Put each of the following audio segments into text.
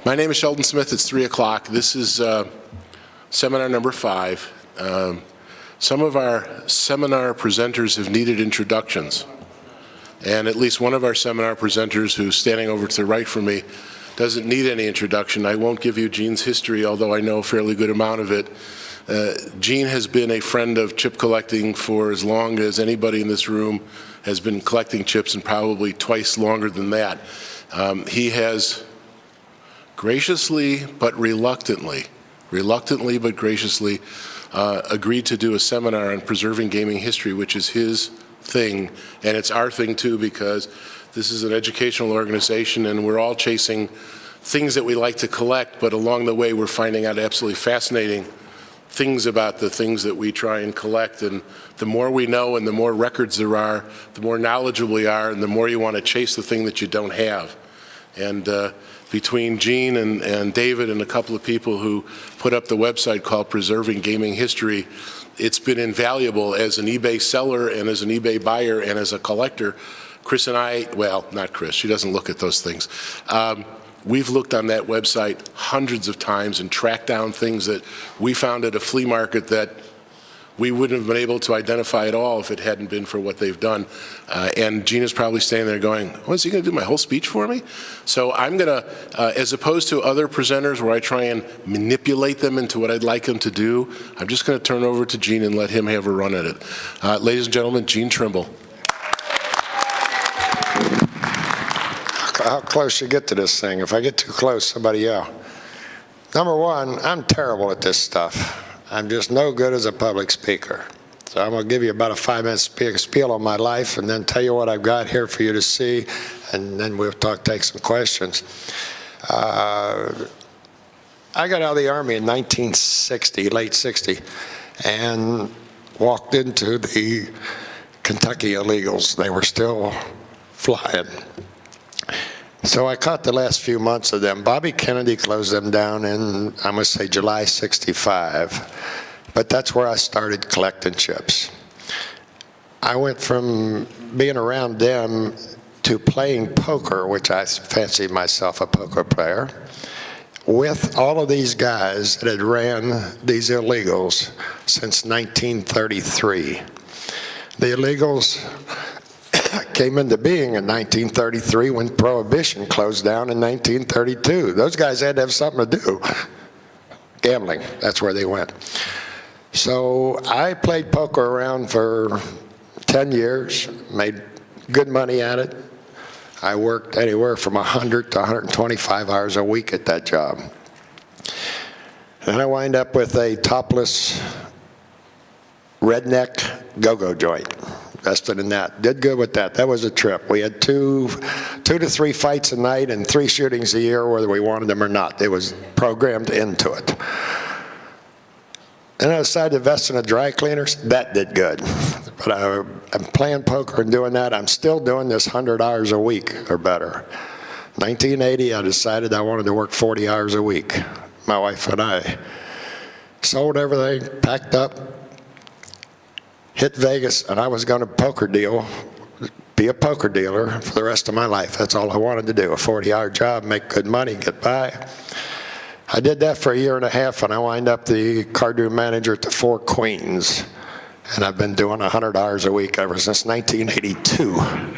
My name is Sheldon Smith. It's 3 o'clock. This is seminar number 5. Some of our seminar presenters have needed introductions. And at least one of our seminar presenters, who's standing over to the right from me, doesn't need any introduction. I won't give you Gene's history, although I know a fairly good amount of it. Gene has been a friend of chip collecting for as long as anybody in this room has been collecting chips, and probably twice longer than that. He has graciously but reluctantly but graciously agreed to do a seminar on preserving gaming history, which is his thing, and it's our thing too, because this is an educational organization and we're all chasing things that we like to collect, but along the way we're finding out absolutely fascinating things about the things that we try and collect. And the more we know and the more records there are, the more knowledgeable we are, and the more you want to chase the thing that you don't have. And between Gene and David and a couple of people who put up the website called Preserving Gaming History, it's been invaluable as an eBay seller and as an eBay buyer and as a collector. Chris and I, well, not Chris, she doesn't look at those things. We've looked on that website hundreds of times and tracked down things that we found at a flea market that we wouldn't have been able to identify at all if it hadn't been for what they've done. And Gina's probably standing there going, "What, is he going to do my whole speech for me?" So I'm going to, as opposed to other presenters where I try and manipulate them into what I'd like them to do, I'm just going to turn over to Gene and let him have a run at it. Ladies and gentlemen, Gene Trimble. How close you get to this thing? If I get too close, somebody yell. Number one, I'm terrible at this stuff. I'm just no good as a public speaker. So I'm going to give you about a 5-minute spiel on my life and then tell you what I've got here for you to see, and then we'll take some questions. I got out of the Army in 1960, late 60, and walked into the Kentucky illegals. They were still flying. So I caught the last few months of them. Bobby Kennedy closed them down in, I must say, July 65. But that's where I started collecting chips. I went from being around them to playing poker, which I fancied myself a poker player, with all of these guys that had ran these illegals since 1933. The illegals came into being in 1933 when Prohibition closed down in 1932. Those guys had to have something to do. Gambling, that's where they went. So I played poker around for 10 years, made good money at it. I worked anywhere from 100 to 125 hours a week at that job. Then I wind up with a topless redneck go-go joint. Invested in that. Did good with that. That was a trip. We had two to three fights a night and 3 shootings a year, whether we wanted them or not. It was programmed into it. Then I decided to invest in a dry cleaners. That did good. But I'm playing poker and doing that. I'm still doing this 100 hours a week or better. 1980, I decided I wanted to work 40 hours a week. My wife and I sold everything, packed up, hit Vegas, and I was going to be a poker dealer for the rest of my life. That's all I wanted to do, a 40-hour job, make good money, get by. I did that for a year and a half, and I wind up the card room manager at the Four Queens, and I've been doing 100 hours a week ever since 1982. I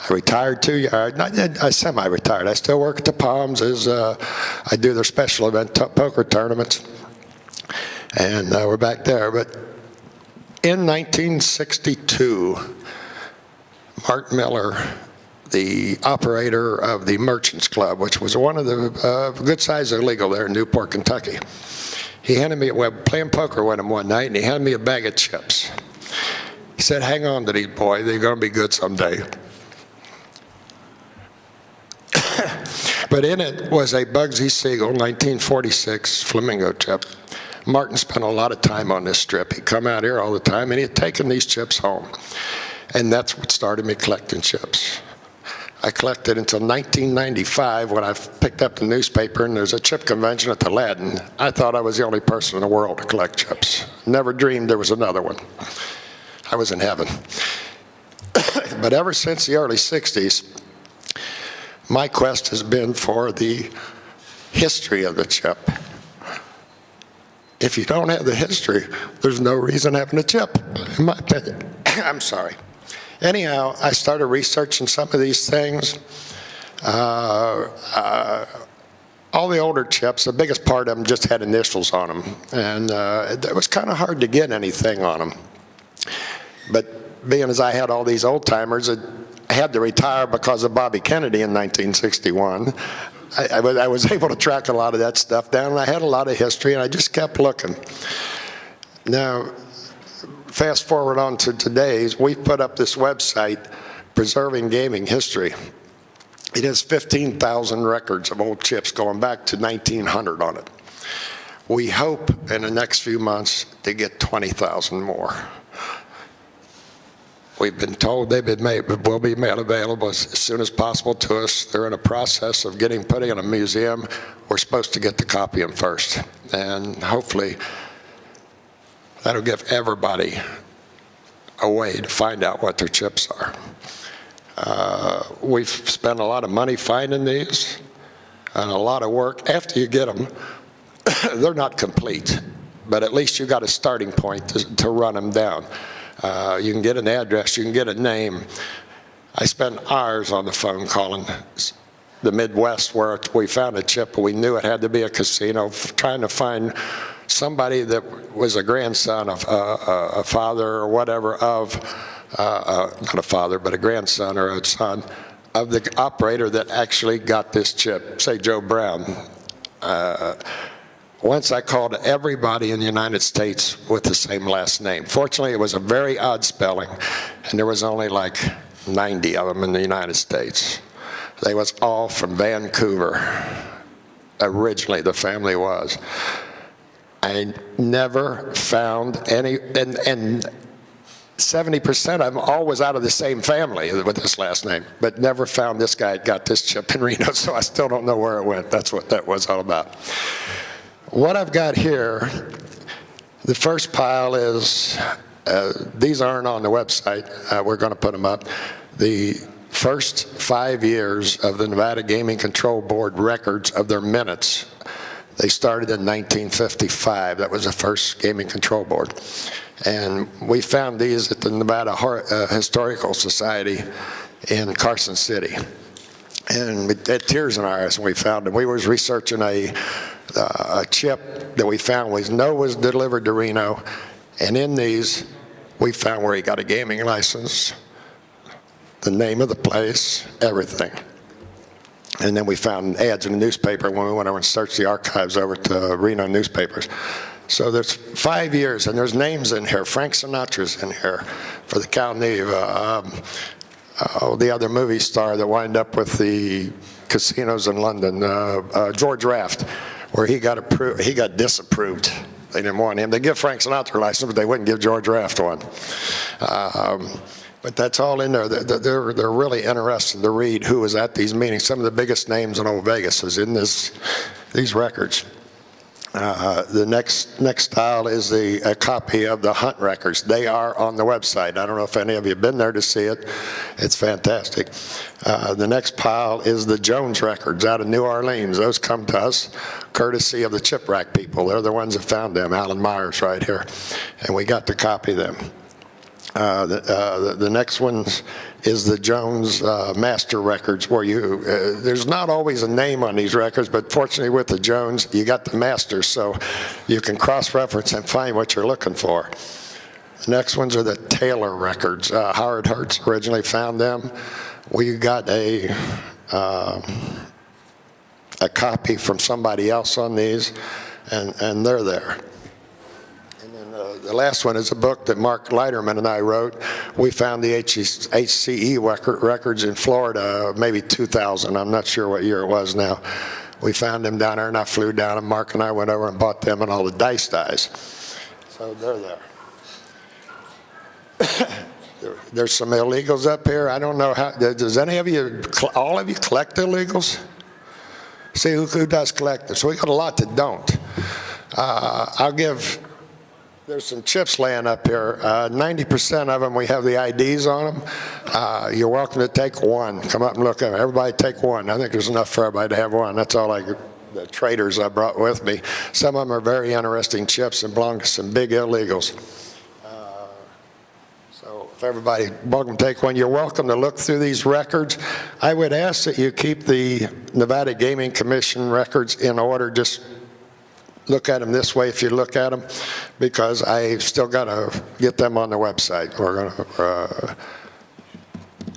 retired 2 years, I semi-retired. I still work at the Palms as I do their special event poker tournaments, and we're back there. But in 1962, Mark Miller, the operator of the Merchants Club, which was one of the good-sized illegal there in Newport, Kentucky, he handed me, playing poker with him one night, and he handed me a bag of chips. He said, "Hang on to these, boy, they're going to be good someday." But in it was a Bugsy Siegel 1946 Flamingo chip. Martin spent a lot of time on this strip. He'd come out here all the time, and he had taken these chips home. And that's what started me collecting chips. I collected until 1995 when I picked up the newspaper and there's a chip convention at the Ladin. I thought I was the only person in the world to collect chips. Never dreamed there was another one. I was in heaven. But ever since the early 60s, My quest has been for the history of the chip. If you don't have the history, there's no reason having a chip, in my opinion. I'm sorry. Anyhow, I started researching some of these things. All the older chips, the biggest part of them just had initials on them, and it was kind of hard to get anything on them. But being as I had all these old timers, I had to retire because of Bobby Kennedy in 1961. I was able to track a lot of that stuff down, and I had a lot of history, and I just kept looking. Now, fast forward on to today's, we put up this website, Preserving Gaming History. It has 15,000 records of old chips going back to 1900 on it. We hope in the next few months to get 20,000 more. We've been told they've been made, but will be made available as soon as possible to us. They're in a process of putting in a museum. We're supposed to get to copy them first, and hopefully that'll give everybody a way to find out what their chips are. We've spent a lot of money finding these and a lot of work. After you get them, they're not complete, but at least you got a starting point to run them down. You can get an address, you can get a name. I spent hours on the phone calling the Midwest where we found a chip, but we knew it had to be a casino, trying to find somebody that was a grandson of a father or whatever of, not a father, but a grandson or a son of the operator that actually got this chip, say Joe Brown. Once I called everybody in the United States with the same last name. Fortunately, it was a very odd spelling, and there was only like 90 of them in the United States. They was all from Vancouver. Originally, the family was. I never found any, and 70% of them all was out of the same family with this last name, but never found this guy that got this chip in Reno, so I still don't know where it went. That's what that was all about. What I've got here, the first pile is, these aren't on the website. We're going to put them up. The first 5 years of the Nevada Gaming Control Board records of their minutes. They started in 1955. That was the first Gaming Control Board. And we found these at the Nevada Historical Society in Carson City. And we had tears in our eyes when we found them. We was researching a chip that we found was delivered to Reno, and in these we found where he got a gaming license, the name of the place, everything. And then we found ads in the newspaper when we went over and searched the archives over to Reno newspapers. So there's 5 years, and there's names in here. Frank Sinatra's in here for the Cal Neve. The other movie star that wound up with the casinos in London, George Raft, where he got disapproved. They didn't want him. They give Frank Sinatra a license, but they wouldn't give George Raft one. But that's all in there. They're really interesting to read who was at these meetings. Some of the biggest names in old Vegas is in these records. The next style is a copy of the hunt records. They are on the website. I don't know if any of you have been there to see it. It's fantastic. The next pile is the Jones records out of New Orleans. Those come to us courtesy of the Chipwreck people. They're the ones that found them, Alan Myers right here. And we got to copy them. The next one is the Jones master records, where there's not always a name on these records, but fortunately with the Jones, you got the masters, so you can cross-reference and find what you're looking for. The next ones are the Taylor records. Howard Hertz originally found them. We got a copy from somebody else on these, and they're there. The last one is a book that Mark Leiterman and I wrote. We found the HCE records in Florida, maybe 2000. I'm not sure what year it was now. We found them down there, and I flew down, and Mark and I went over and bought them and all the dice. So they're there. There's some illegals up here. I don't know how. Does any of you, all of you, collect illegals? See who does collect them. So we got a lot that don't. I'll give There's some chips laying up here. 90% of them, we have the IDs on them. You're welcome to take one. Come up and look at them. Everybody take one. I think there's enough for everybody to have one. That's all the traders I brought with me. Some of them are very interesting chips and belong to some big illegals. So if everybody welcome to take one, you're welcome to look through these records. I would ask that you keep the Nevada Gaming Commission records in order. Just look at them this way if you look at them, because I still got to get them on the website. We're going to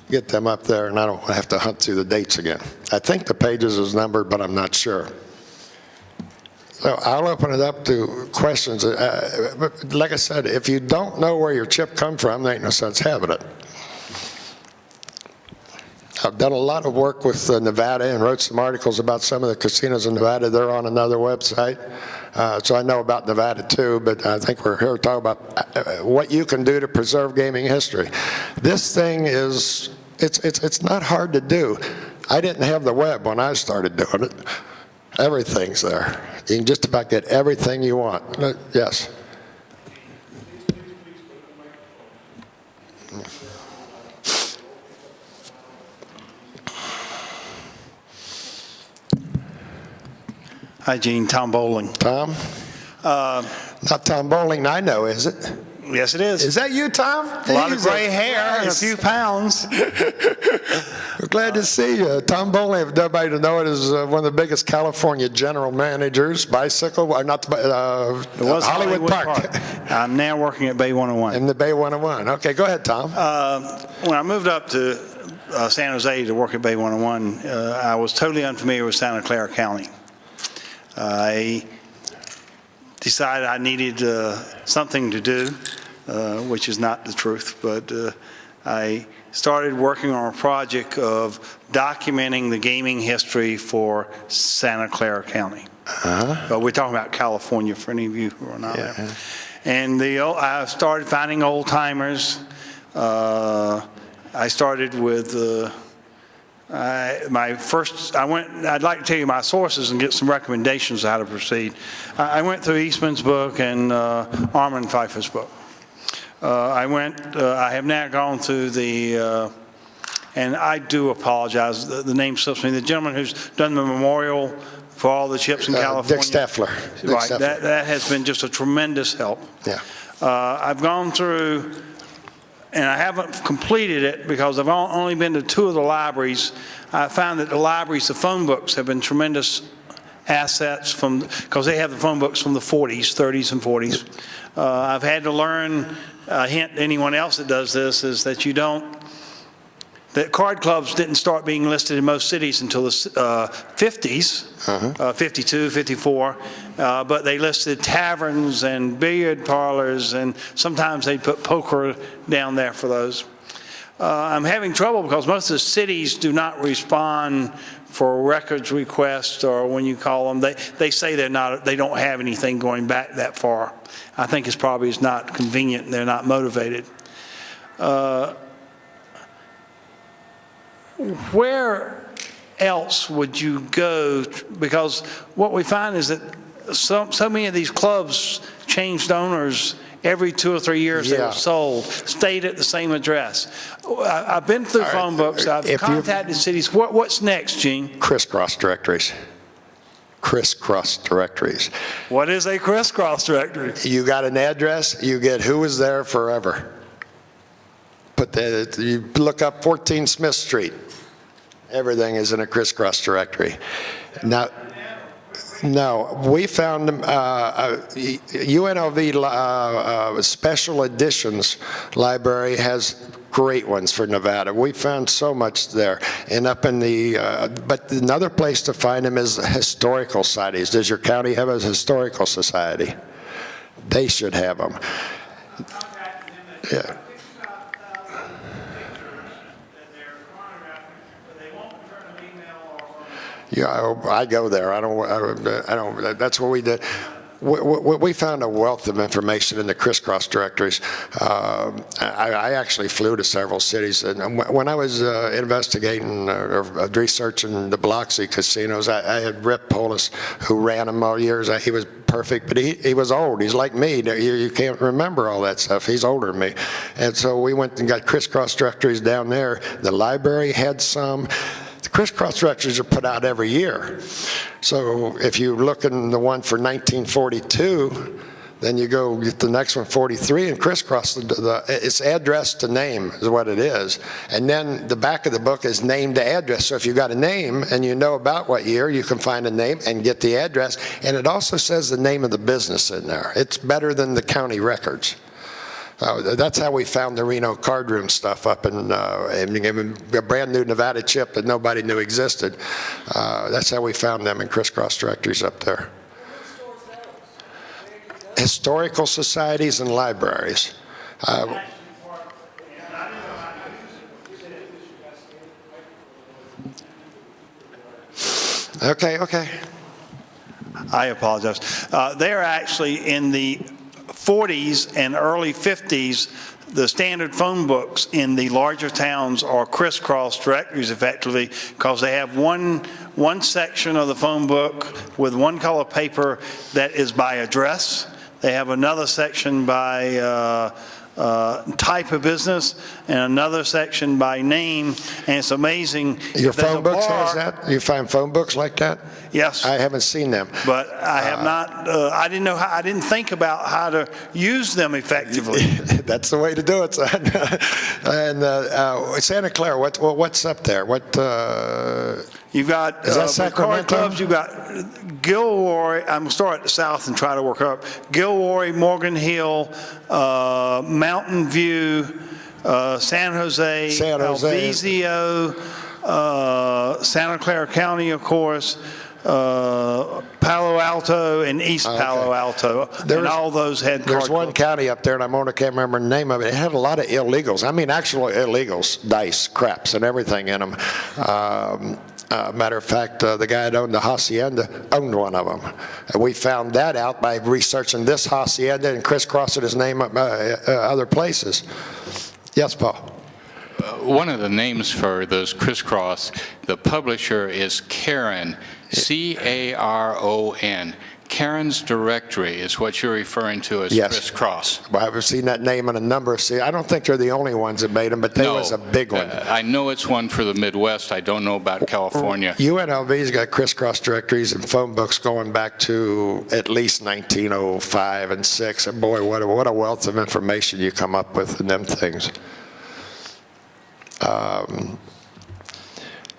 get them up there, and I don't have to hunt through the dates again. I think the pages is numbered, but I'm not sure. So I'll open it up to questions. But like I said, if you don't know where your chip come from, there ain't no sense having it. I've done a lot of work with Nevada and wrote some articles about some of the casinos in Nevada. They're on another website. So I know about Nevada too, but I think we're here to talk about what you can do to preserve gaming history. This thing is, it's not hard to do. I didn't have the web when I started doing it. Everything's there. You can just about get everything you want. Yes. Hi, Gene. Tom Bowling. Tom? Not Tom Bowling, I know, is it? Yes, it is. Is that you, Tom? A lot of gray hair and a few pounds. We're glad to see you. Tom Bowling, if nobody to know it, is one of the biggest California general managers, bicycle, or not, It was Hollywood Park. I'm now working at Bay 101. In the Bay 101. Okay, go ahead, Tom. When I moved up to San Jose to work at Bay 101, I was totally unfamiliar with Santa Clara County. I decided I needed something to do, which is not the truth, but I started working on a project of documenting the gaming history for Santa Clara County. But we're talking about California for any of you who are not there. And I started finding old timers. I started with I'd like to tell you my sources and get some recommendations how to proceed. I went through Eastman's book and Armand Pfeiffer's book. I have now gone through and I do apologize, the name slips me, the gentleman who's done the memorial for all the chips in California. Dick Steffler. Right, that has been just a tremendous help. Yeah. I've gone through, and I haven't completed it because I've only been to 2 of the libraries. I found that the libraries, the phone books have been tremendous assets because they have the phone books from the 40s, 30s, and 40s. I've had to learn, a hint to anyone else that does this, is that that card clubs didn't start being listed in most cities until the 50s, 52, 54, but they listed taverns and billiard parlors, and sometimes they put poker down there for those. I'm having trouble because most of the cities do not respond for records requests, or when you call them, they say they don't have anything going back that far. I think it's probably not convenient and they're not motivated. Where else would you go? Because what we find is that so many of these clubs changed owners every 2 or 3 years. They were sold, stayed at the same address. I've been through phone books. I've contacted cities. What's next, Gene? Crisscross directories. Crisscross directories. What is a crisscross directory? You got an address, you get who was there forever. You look up 14 Smith Street. Everything is in a crisscross directory. Now, no, we found UNLV Special Editions Library has great ones for Nevada. We found so much there. And up in but another place to find them is historical societies. Does your county have a historical society? They should have them. Yeah. Yeah, I go there. I don't. That's what we did. we found a wealth of information in the crisscross directories. I actually flew to several cities, and when I was investigating or researching the Biloxi casinos, I had Rip Polis, who ran them all years. He was perfect, but he was old. He's like me. You can't remember all that stuff. He's older than me. And so we went and got crisscross directories down there. The library had some. The crisscross directories are put out every year. So if you look in the one for 1942, then you go get the next one, 43, and crisscross, it's address to name is what it is. And then the back of the book is name to address. So if you got a name and you know about what year, you can find a name and get the address. And it also says the name of the business in there. It's better than the county records. That's how we found the Reno card room stuff up in a brand new Nevada chip that nobody knew existed. That's how we found them in crisscross directories up there. Historical societies and libraries. Okay. I apologize. They are actually in the 40s and early 50s. The standard phone books in the larger towns are crisscross directories effectively, because they have one section of the phone book with one color paper that is by address. They have another section by type of business, and another section by name. And it's amazing. Your phone books has that? You find phone books like that? Yes. I haven't seen them. But I have not, I didn't know how, I didn't think about how to use them effectively. That's the way to do it, son. And Santa Clara, what's up there? You've got Is that card Sacramento? clubs. You've got Gilroy. I'm going to start at the south and try to work up. Gilroy, Morgan Hill, Mountain View, San Jose, Alvezio, Santa Clara County, of course, Palo Alto, and East Palo Alto, and all those had card There's one clubs. county up there, and I can't remember the name of it. It had a lot of illegals. I mean, actual illegals, dice, craps, and everything in them. Matter of fact, the guy that owned the hacienda owned one of them. And we found that out by researching this hacienda and crisscrossing his name up other places. Yes, Paul? One of the names for those crisscross, the publisher is Caron, C-A-R-O-N. Caron's Directory is what you're referring to as Yes. crisscross. Well, I've seen that name in a number of cities. I don't think they're the only ones that made them, but they was a big one. I know it's one for the Midwest. I don't know about California. UNLV's got crisscross directories and phone books going back to at least 1905 and 6. And boy, what a wealth of information you come up with in them things.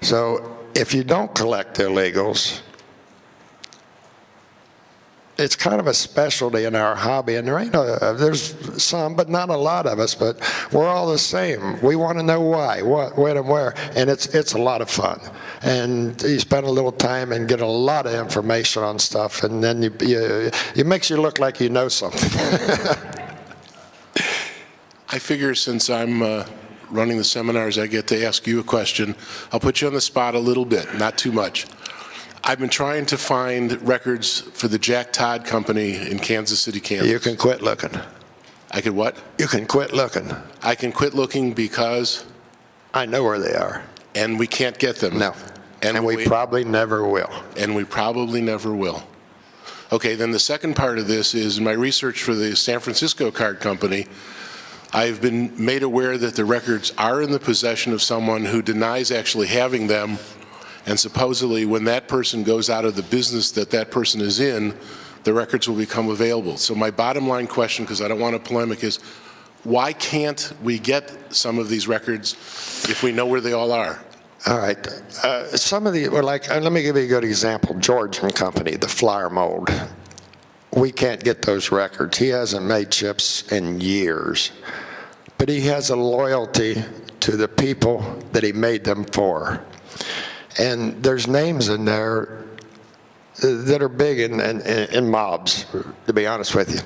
So if you don't collect illegals, it's kind of a specialty in our hobby, and there's some, but not a lot of us, but we're all the same. We want to know why, what, when, and where, and it's a lot of fun. And you spend a little time and get a lot of information on stuff, and then it makes you look like you know something. I figure since I'm running the seminars, I get to ask you a question. I'll put you on the spot a little bit, not too much. I've been trying to find records for the Jack Todd Company in Kansas City, Kansas. You can quit looking. I could what? You can quit looking. I can quit looking because? I know where they are. And we can't get them. No. And we probably never will. And we probably never will. Okay, then the second part of this is in my research for the San Francisco Card Company, I've been made aware that the records are in the possession of someone who denies actually having them, and supposedly when that person goes out of the business that person is in, the records will become available. So my bottom line question, because I don't want to polemic, is why can't we get some of these records if we know where they all are? All right. Some of the, let me give you a good example. George and Company, the flour mold. We can't get those records. He hasn't made chips in years. But he has a loyalty to the people that he made them for. And there's names in there that are big in mobs, to be honest with you.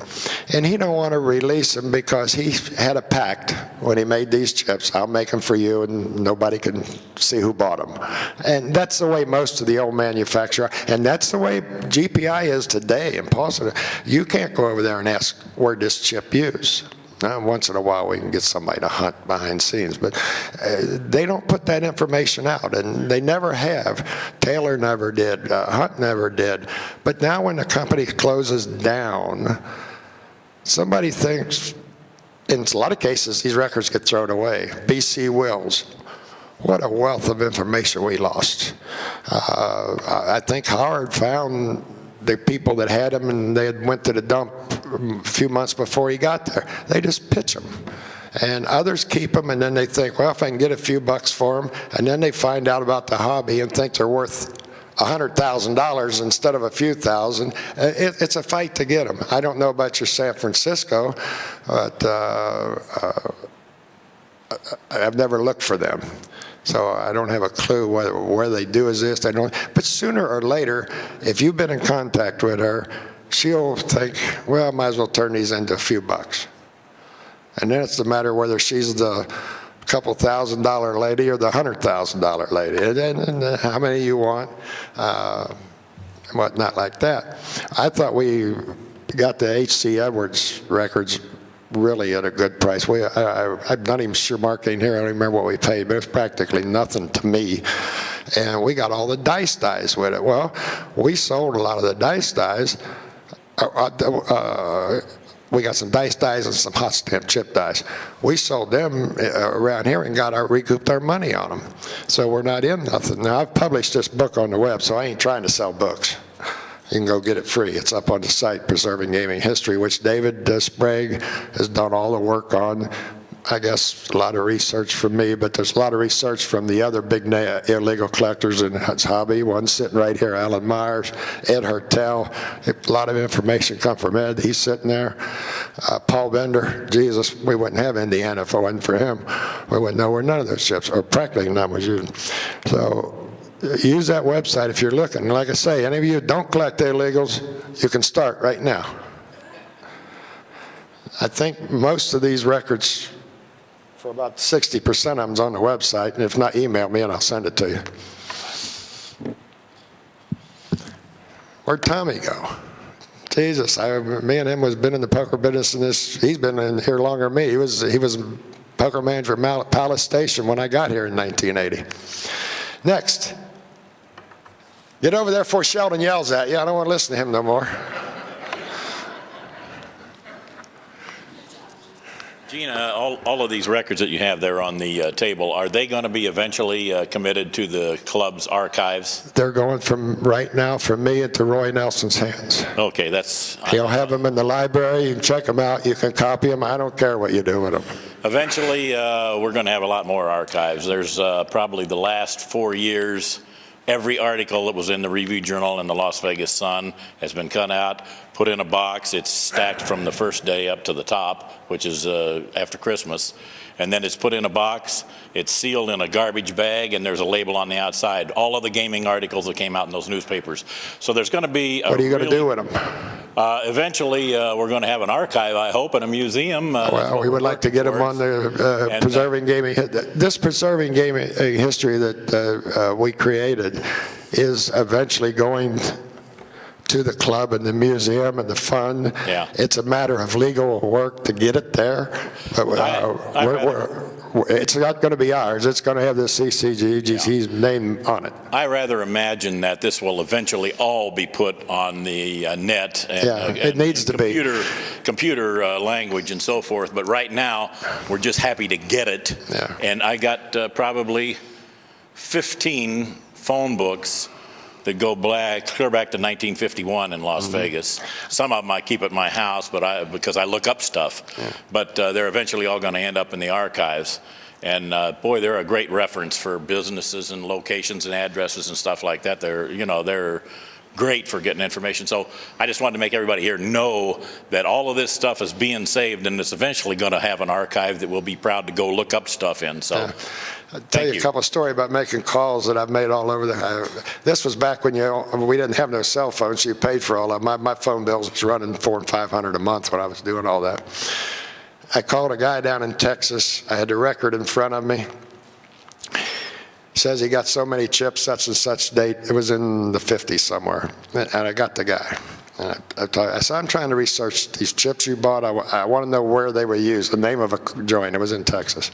And he don't want to release them because he had a pact when he made these chips. I'll make them for you, and nobody can see who bought them. And that's the way most of the old manufacturer, and that's the way GPI is today. And Paul said, you can't go over there and ask, where'd this chip use? Once in a while we can get somebody to hunt behind scenes, but they don't put that information out, and they never have. Taylor never did, Hunt never did. But now when the company closes down, somebody thinks, in a lot of cases, these records get thrown away. B.C. Wills, what a wealth of information we lost. I think Howard found the people that had them, and they had went to the dump a few months before he got there. They just pitch them. And others keep them, and then they think, well, if I can get a few bucks for them, and then they find out about the hobby and think they're worth $100,000 instead of a few thousand. It's a fight to get them. I don't know about your San Francisco, but I've never looked for them. So I don't have a clue where they do exist. I don't. But sooner or later, if you've been in contact with her, she'll think, well, I might as well turn these into a few bucks. And then it's the matter whether she's the couple $1,000 lady or the $100,000 lady, and how many you want, whatnot like that. I thought we got the H.C. Edwards records really at a good price. I'm not even sure Mark ain't here. I don't even remember what we paid, but it's practically nothing to me. And we got all the dice with it. Well, we sold a lot of the dice. We got some dice and some hot stamp chip dice. We sold them around here and recouped our money on them. So we're not in nothing. Now, I've published this book on the web, so I ain't trying to sell books. You can go get it free. It's up on the site, Preserving Gaming History, which David Sprague has done all the work on. I guess a lot of research from me, but there's a lot of research from the other big illegal collectors in his hobby. One sitting right here, Alan Myers, Ed Hertel. A lot of information come from Ed. He's sitting there. Paul Bender, Jesus, we wouldn't have Indiana if it wasn't for him. We wouldn't know where none of those ships, or practically none was used. So use that website if you're looking. Like I say, any of you who don't collect the illegals, you can start right now. I think most of these records, for about 60% of them's on the website, and if not, email me and I'll send it to you. Where'd Tommy go? Jesus, me and him has been in the poker business, and he's been in here longer than me. He was poker manager at Palace Station when I got here in 1980. Next. Get over there before Sheldon yells at you. I don't want to listen to him no more. Gina, all of these records that you have there on the table, are they going to be eventually committed to the club's archives? They're going from right now from me into Roy Nelson's hands. Okay, that's... He'll have them in the library. You can check them out. You can copy them. I don't care what you do with them. Eventually, we're going to have a lot more archives. There's probably the last 4 years, every article that was in the Review-Journal and the Las Vegas Sun has been cut out, put in a box. It's stacked from the first day up to the top, which is after Christmas. And then it's put in a box, it's sealed in a garbage bag, and there's a label on the outside. All of the gaming articles that came out in those newspapers. So there's going to be What are you going to do with them? Eventually, we're going to have an archive, I hope, and a museum. Well, we would like to get them on the Preserving Gaming. This Preserving Gaming History that we created is eventually going to the club and the museum and the fund. Yeah. It's a matter of legal work to get it there. It's not going to be ours. It's going to have the CCGGC's name on it. I rather imagine that this will eventually all be put on the net. And, it needs to be. Computer language and so forth. But right now, we're just happy to get it. Yeah. And I got probably 15 phone books that go clear back to 1951 in Las Vegas. Some of them I keep at my house, but because I look up stuff. Yeah. But they're eventually all going to end up in the archives. And boy, they're a great reference for businesses and locations and addresses and stuff like that. They're great for getting information. So I just wanted to make everybody here know that all of this stuff is being saved, and it's eventually going to have an archive that we'll be proud to go look up stuff in. So I'll tell you a couple of stories about making calls that I've made all over this was back when we didn't have no cell phones, so you paid for all of them. My phone bills was running $400 and $500 a month when I was doing all that. I called a guy down in Texas. I had the record in front of me. Says he got so many chips, such and such date. It was in the 50s somewhere. And I got the guy. And I said, I'm trying to research these chips you bought. I want to know where they were used, the name of a joint. It was in Texas.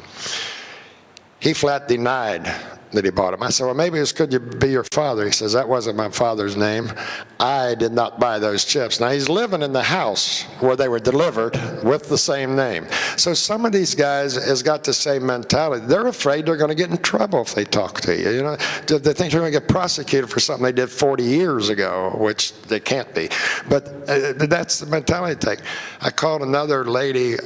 He flat denied that he bought them. I said, well, maybe could you be your father? He says, that wasn't my father's name. I did not buy those chips. Now, he's living in the house where they were delivered with the same name. So some of these guys has got the same mentality. They're afraid they're going to get in trouble if they talk to you. You know, they think they're going to get prosecuted for something they did 40 years ago, which they can't be. But that's the mentality take. I called another lady.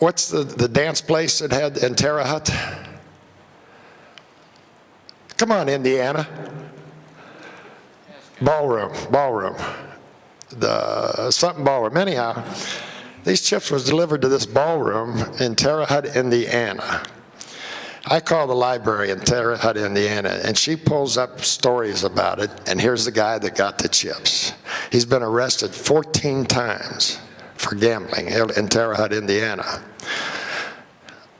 What's the dance place that had in Terre Haute? Come on, Indiana. Ballroom. Something ballroom. Anyhow, these chips was delivered to this ballroom in Terre Haute, Indiana. I called the library in Terre Haute, Indiana, and she pulls up stories about it, and here's the guy that got the chips. He's been arrested 14 times for gambling in Terre Haute, Indiana.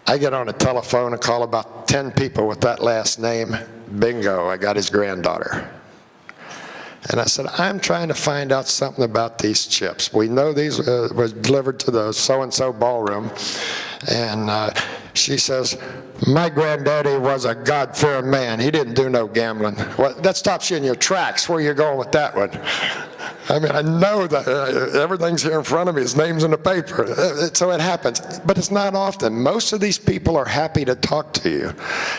I get on a telephone and call about 10 people with that last name. Bingo, I got his granddaughter. And I said, I'm trying to find out something about these chips. We know these were delivered to the so-and-so ballroom. And she says, my granddaddy was a God-fearing man. He didn't do no gambling. Well, that stops you in your tracks. Where are you going with that one? I mean, I know that everything's here in front of me. His name's in the paper. So it happens. But it's not often. Most of these people are happy to talk to you.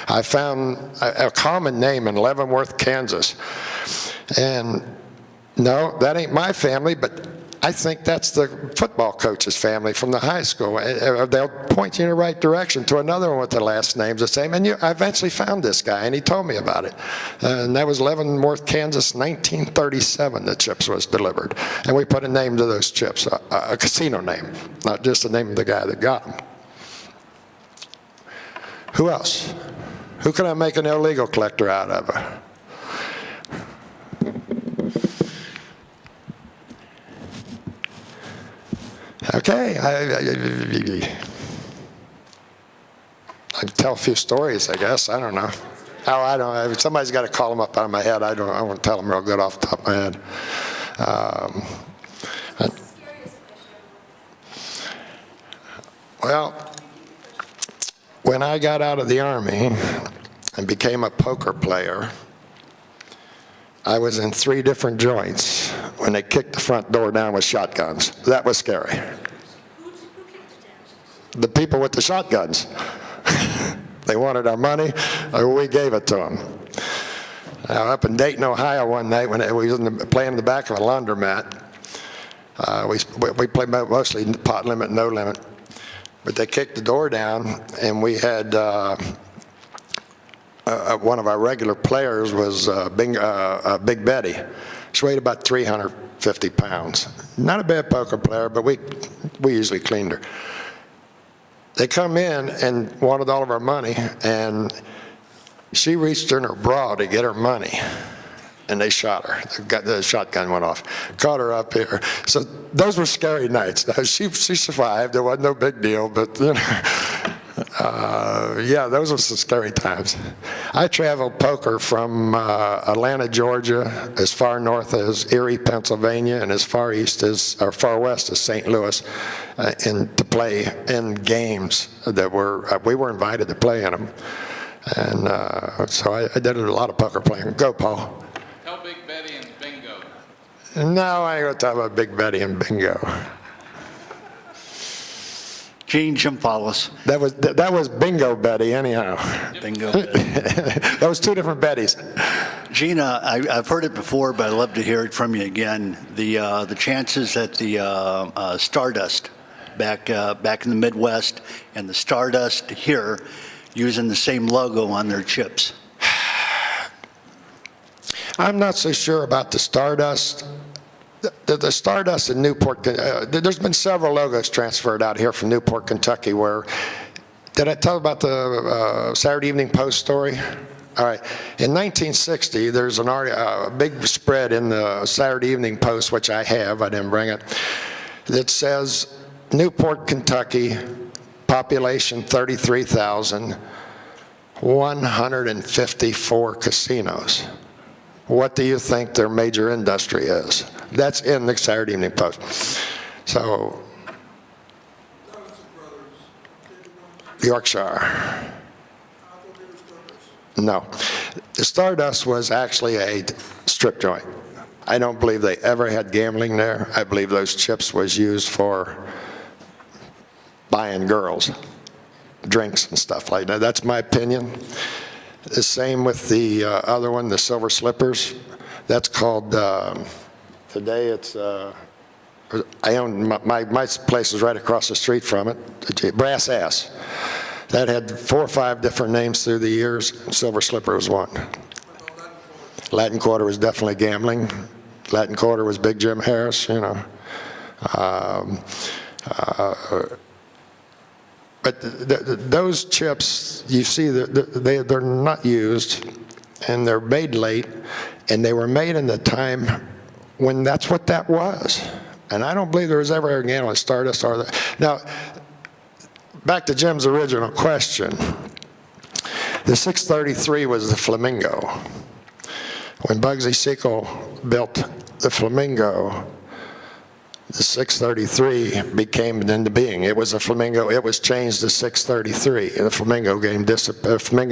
I found a common name in Leavenworth, Kansas. And no, that ain't my family, but I think that's the football coach's family from the high school. They'll point you in the right direction to another one with the last name's the same. And I eventually found this guy, and he told me about it. And that was Leavenworth, Kansas, 1937, the chips was delivered. And we put a name to those chips, a casino name, not just the name of the guy that got them. Who else? Who can I make an illegal collector out of? Okay, I can tell a few stories, I guess. I don't know. Oh, I don't know. Somebody's got to call them up out of my head. I won't tell them real good off the top of my head. Well, when I got out of the Army and became a poker player, I was in 3 different joints when they kicked the front door down with shotguns. That was scary. Who kicked it down? The people with the shotguns. They wanted our money, we gave it to them. Now, up in Dayton, Ohio one night when we was playing in the back of a laundromat, we played mostly pot limit, no limit, but they kicked the door down, and we had one of our regular players was Big Betty. She weighed about 350 pounds. Not a bad poker player, but we usually cleaned her. They come in and wanted all of our money, and she reached in her bra to get her money, and they shot her. The shotgun went off. Caught her up here. So those were scary nights. Now, she survived. It wasn't no big deal, but you know. Yeah, those were some scary times. I traveled poker from Atlanta, Georgia, as far north as Erie, Pennsylvania, and as far east as, or far west as St. Louis, and to play in games that we were invited to play in them. And so I did a lot of poker playing. Go, Paul. Tell Big Betty and bingo. No, I ain't gonna talk about Big Betty and bingo. Gene Chimphalis. That was Bingo Betty, anyhow. Bingo. That was 2 different Bettys. Gina, I've heard it before, but I'd love to hear it from you again. The chances that the Stardust back in the Midwest and the Stardust here using the same logo on their chips. I'm not so sure about the Stardust. The Stardust in Newport, there's been several logos transferred out here from Newport, Kentucky, where, did I tell about the Saturday Evening Post story? All right. In 1960, there's a big spread in the Saturday Evening Post, which I have, I didn't bring it, that says, Newport, Kentucky, population 33,000, 154 casinos. What do you think their major industry is? That's in the Saturday Evening Post. So, Yorkshire. No. The Stardust was actually a strip joint. I don't believe they ever had gambling there. I believe those chips was used for buying girls, drinks and stuff like that. That's my opinion. The same with the other one, the Silver Slippers. That's called, today it's, I own, my place is right across the street from it, Brass Ass. That had 4 or 5 different names through the years. Silver Slipper was one. Latin Quarter was definitely gambling. Latin Quarter was Big Jim Harris, you know. But those chips, you see, they're not used, and they're made late, and they were made in the time when that's what that was. And I don't believe there was ever a gambling Stardust or that. Now, back to Jim's original question. The 633 was the Flamingo. When Bugsy Siegel built the Flamingo, the 633 became into being. It was a Flamingo. It was changed to 633. And the Flamingo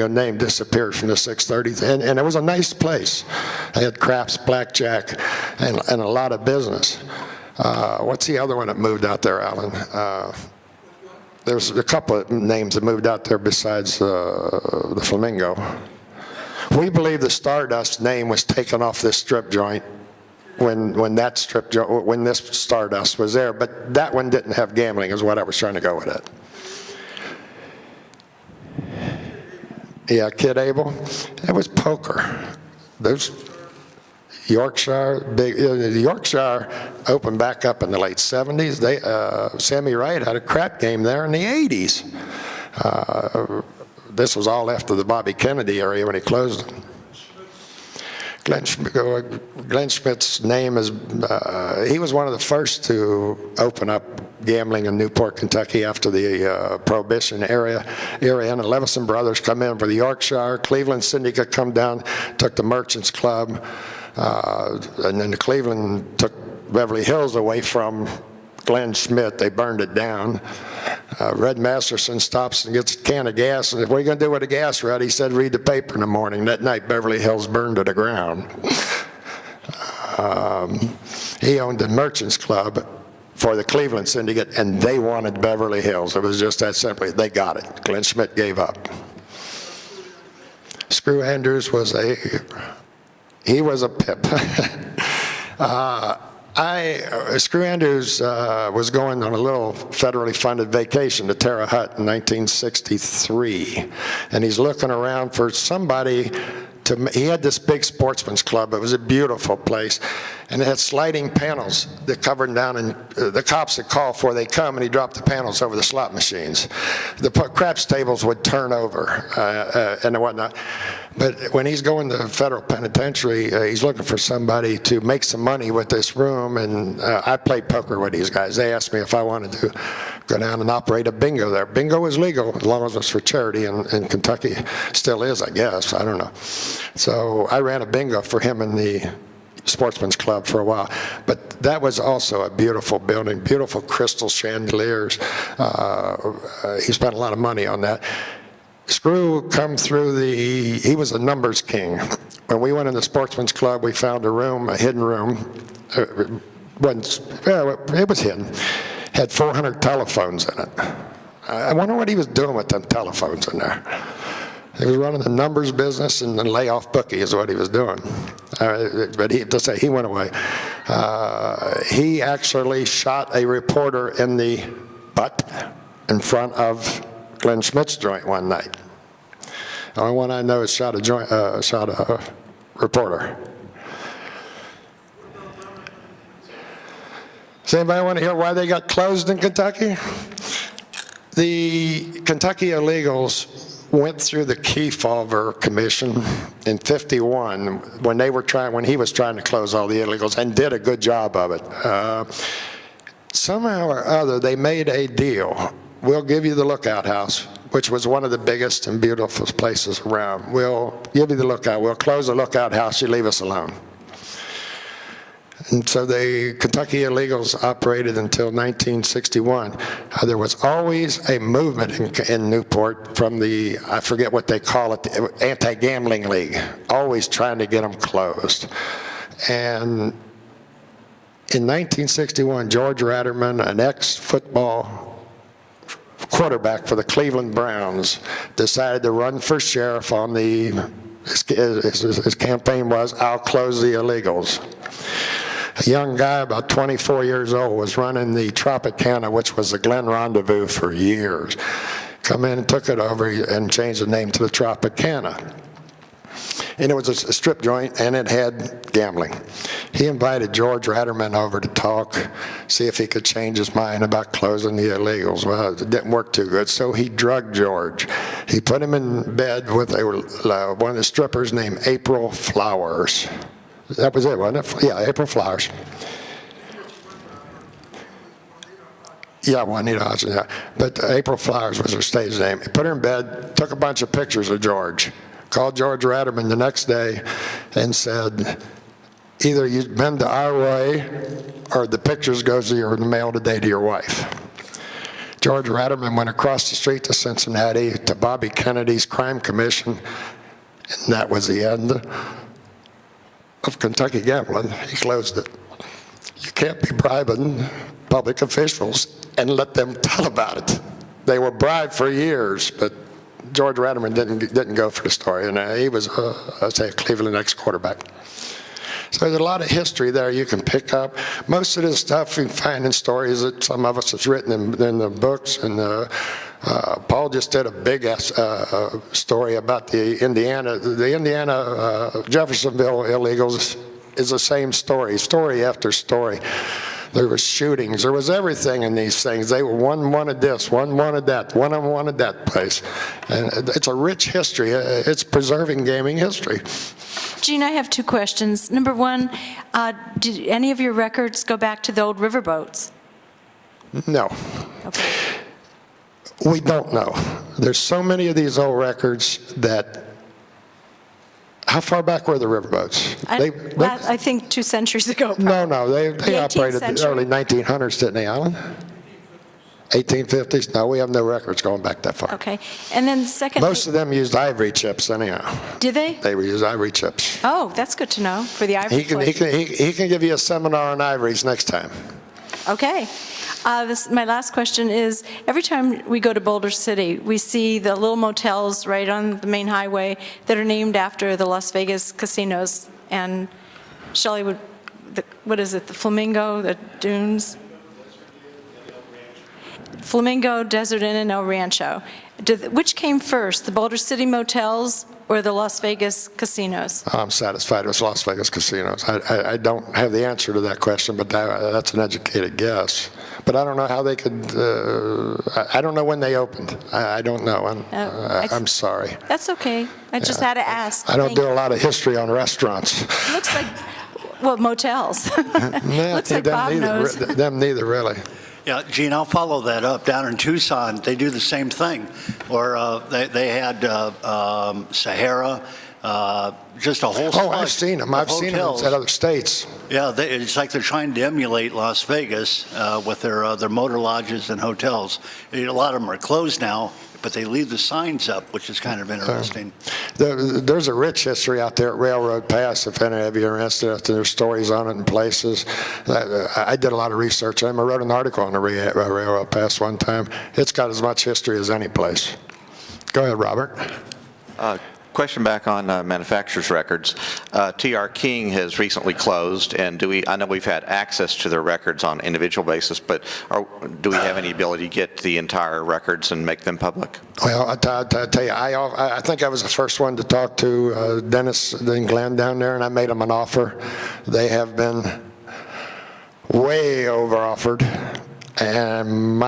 name disappeared from the 633. And it was a nice place. They had craps, blackjack, and a lot of business. What's the other one that moved out there, Alan? There's a couple of names that moved out there besides the Flamingo. We believe the Stardust name was taken off this strip joint when this Stardust was there, but that one didn't have gambling is what I was trying to go with it. Yeah, Kid Abel. It was poker. Those Yorkshire, Yorkshire opened back up in the late 70s. Sammy Wright had a crap game there in the 80s. This was all after the Bobby Kennedy area when he closed it. Glenn Schmidt's name is, he was one of the first to open up gambling in Newport, Kentucky after the Prohibition era, and the Levison brothers come in for the Yorkshire. Cleveland Syndicate come down, took the Merchants Club, and then the Cleveland took Beverly Hills away from Glenn Schmidt. They burned it down. Red Masterson stops and gets a can of gas. And what are you going to do with the gas, Red? He said, read the paper in the morning. That night, Beverly Hills burned to the ground. He owned the Merchants Club for the Cleveland Syndicate, and they wanted Beverly Hills. It was just that simple. They got it. Glenn Schmidt gave up. Screw Andrews was he was a pip. Screw Andrews was going on a little federally funded vacation to Terre Haute in 1963, and he's looking around for somebody he had this big sportsman's club. It was a beautiful place, and it had sliding panels that covered down, and the cops would call before they come, and he dropped the panels over the slot machines. The craps tables would turn over and whatnot. But when he's going to the federal penitentiary, he's looking for somebody to make some money with this room, and I played poker with these guys. They asked me if I wanted to go down and operate a bingo there. Bingo was legal as long as it was for charity, and Kentucky still is, I guess. I don't know. So I ran a bingo for him in the Sportsman's Club for a while. But that was also a beautiful building, beautiful crystal chandeliers. He spent a lot of money on that. Screw come through he was a numbers king. When we went in the Sportsman's Club, we found a room, a hidden room. It was hidden. Had 400 telephones in it. I wonder what he was doing with them telephones in there. He was running the numbers business, and the layoff bookie is what he was doing. But he went away. He actually shot a reporter in the butt in front of Glenn Schmidt's joint one night. The only one I know is shot a reporter. Does anybody want to hear why they got closed in Kentucky? The Kentucky illegals went through the Kefauver Commission in '51 when he was trying to close all the illegals, and did a good job of it. Somehow or other, they made a deal. We'll give you the Lookout House, which was one of the biggest and beautiful places around. We'll give you the Lookout. We'll close the Lookout House. You leave us alone. And so the Kentucky illegals operated until 1961. There was always a movement in Newport from the, I forget what they call it, the Anti-Gambling League, always trying to get them closed. And in 1961, George Ratterman, an ex-football quarterback for the Cleveland Browns, decided to run for sheriff on his campaign was, "I'll close the illegals." A young guy, about 24 years old, was running the Tropicana, which was the Glen Rendezvous for years. Come in and took it over and changed the name to the Tropicana. And it was a strip joint, and it had gambling. He invited George Ratterman over to talk, see if he could change his mind about closing the illegals. Well, it didn't work too good, so he drugged George. He put him in bed with one of the strippers named April Flowers. That was it, wasn't it? Yeah, April Flowers. Yeah, Juanita Hodgson, yeah. But April Flowers was her stage name. He put her in bed, took a bunch of pictures of George, called George Ratterman the next day and said, either you bend to our way or the pictures goes to the mail today to your wife. George Ratterman went across the street to Cincinnati to Bobby Kennedy's crime commission, and that was the end of Kentucky gambling. He closed it. You can't be bribing public officials and let them tell about it. They were bribed for years, but George Ratterman didn't go for the story, and he was, a Cleveland ex-quarterback. So there's a lot of history there you can pick up. Most of this stuff you can find in stories that some of us has written in the books, and Paul just did a big story about the Indiana Jeffersonville illegals is the same story after story. There was shootings. There was everything in these things. One wanted this, one wanted that, one of them wanted that place. And it's a rich history. It's preserving gaming history. Gene, I have two questions. Number one, did any of your records go back to the old riverboats? No. Okay. We don't know. There's so many of these old records that, how far back were the riverboats? I think 2 centuries ago. No, they The 18th operated in the century. early 1900s, didn't they, Alan? 1850s? No, we have no records going back that far. Okay. And then secondly, Most of them used ivory chips anyhow. did they? They would use ivory chips. Oh, that's good to know for the ivory He can give you a seminar on ivories next time. Okay. My last question is, every time we go to Boulder City, we see the little motels right on the main highway that are named after the Las Vegas casinos. And Shelley, what is it, the Flamingo, the Dunes? Flamingo, Desert Inn, and El Rancho. Which came first, the Boulder City motels or the Las Vegas casinos? I'm satisfied with Las Vegas casinos. I don't have the answer to that question, but that's an educated guess. But I don't know how they could, I don't know when they opened. I don't know. I'm sorry. That's okay. I just had to ask. I don't do a lot of history on restaurants. Looks like, well, motels. Looks like Bob knows. Them neither, really. Yeah, Gene, I'll follow that up. Down in Tucson, they do the same thing, or they had Sahara, just a whole Oh, I've seen them. I've seen them hotels. at other states. Yeah, it's like they're trying to emulate Las Vegas with their motor lodges and hotels. A lot of them are closed now, but they leave the signs up, which is kind of interesting. There's a rich history out there at Railroad Pass, if any of you are interested. There's stories on it in places. I did a lot of research. I wrote an article on the Railroad Pass one time. It's got as much history as any place. Go ahead, Robert. Question back on manufacturers' records. T.R. King has recently closed, and I know we've had access to their records on an individual basis, but do we have any ability to get the entire records and make them public? Well, I tell you, I think I was the first one to talk to Dennis and Glenn down there, and I made them an offer. They have been way over-offered. And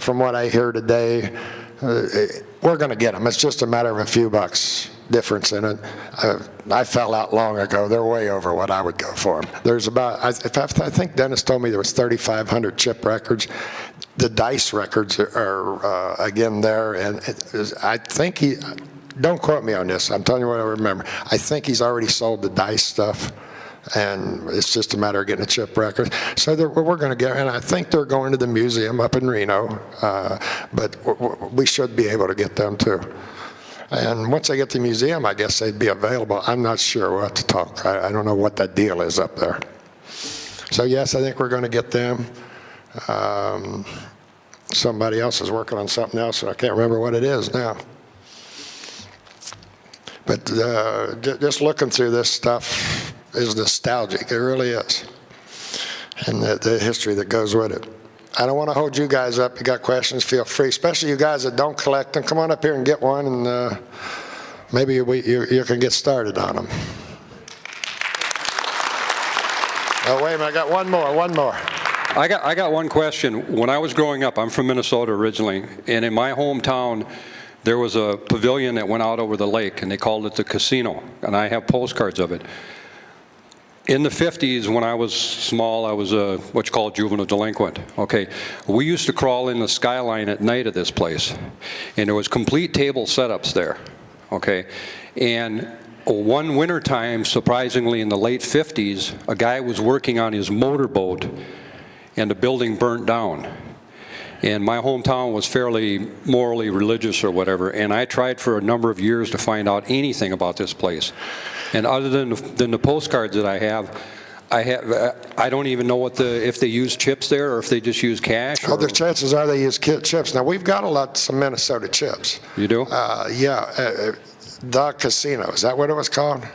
from what I hear today, we're going to get them. It's just a matter of a few bucks difference in it. I fell out long ago. They're way over what I would go for them. There's about, I think Dennis told me there was 3,500 chip records. The dice records are again there, and I think don't quote me on this, I'm telling you what I remember. I think he's already sold the dice stuff, and it's just a matter of getting a chip record. So we're going to get, and I think they're going to the museum up in Reno, but we should be able to get them too. And once I get to the museum, I guess they'd be available. I'm not sure. We'll have to talk. I don't know what that deal is up there. So yes, I think we're going to get them. Somebody else is working on something else, and I can't remember what it is now. But just looking through this stuff is nostalgic. It really is. And the history that goes with it. I don't want to hold you guys up. You got questions, feel free, especially you guys that don't collect them. Come on up here and get one, and maybe you can get started on them. Oh, wait a minute, I got one more. I got one question. When I was growing up, I'm from Minnesota originally, and in my hometown, there was a pavilion that went out over the lake, and they called it the casino, and I have postcards of it. In the 50s, when I was small, I was what you call a juvenile delinquent. Okay, we used to crawl in the skyline at night at this place, and there was complete table setups there. Okay, and one winter time, surprisingly, in the late 50s, a guy was working on his motorboat, and the building burnt down. And my hometown was fairly morally religious or whatever, and I tried for a number of years to find out anything about this place. And other than the postcards that I have, I don't even know if they use chips there or if they just use cash. Well, the chances are they use chips. Now, we've got some Minnesota chips. You do? Yeah. The Casino, is that what it was called?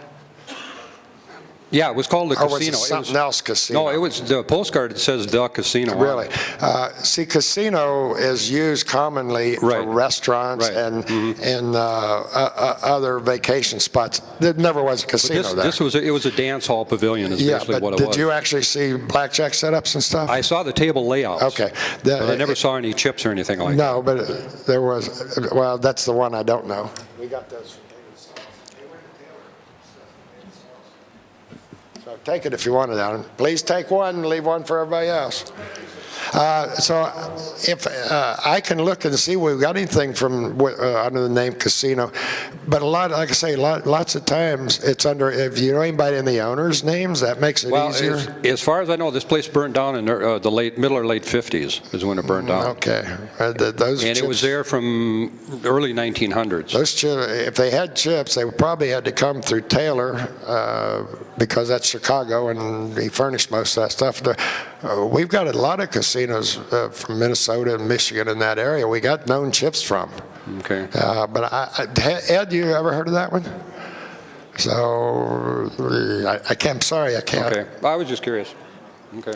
Yeah, it was called the Or casino. was it something else casino? No, it was the postcard that says the casino. Really? See, casino is used commonly for restaurants and other vacation spots. There never was a casino there. It was a dance hall pavilion is basically what it was. Did you actually see blackjack setups and stuff? I saw the table layouts. Okay. But I never saw any chips or anything like that. No, but there was, well, that's the one I don't know. We got those. So take it if you want it, Alan. Please take one and leave one for everybody else. So if I can look and see if we've got anything from under the name casino, but like I say, lots of times it's under, if you know anybody in the owner's names, that makes it easier. As far as I know, this place burned down in the middle or late 50s is when it burned down. Okay. It was there from early 1900s. Those chips, if they had chips, they probably had to come through Taylor because that's Chicago, and he furnished most of that stuff. We've got a lot of casinos from Minnesota and Michigan in that area. We got known chips from. Okay. But Ed, you ever heard of that one? So I'm sorry, I can't. Okay. I was just curious. Okay.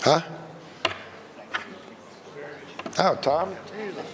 Huh? Oh, Tom? Jesus.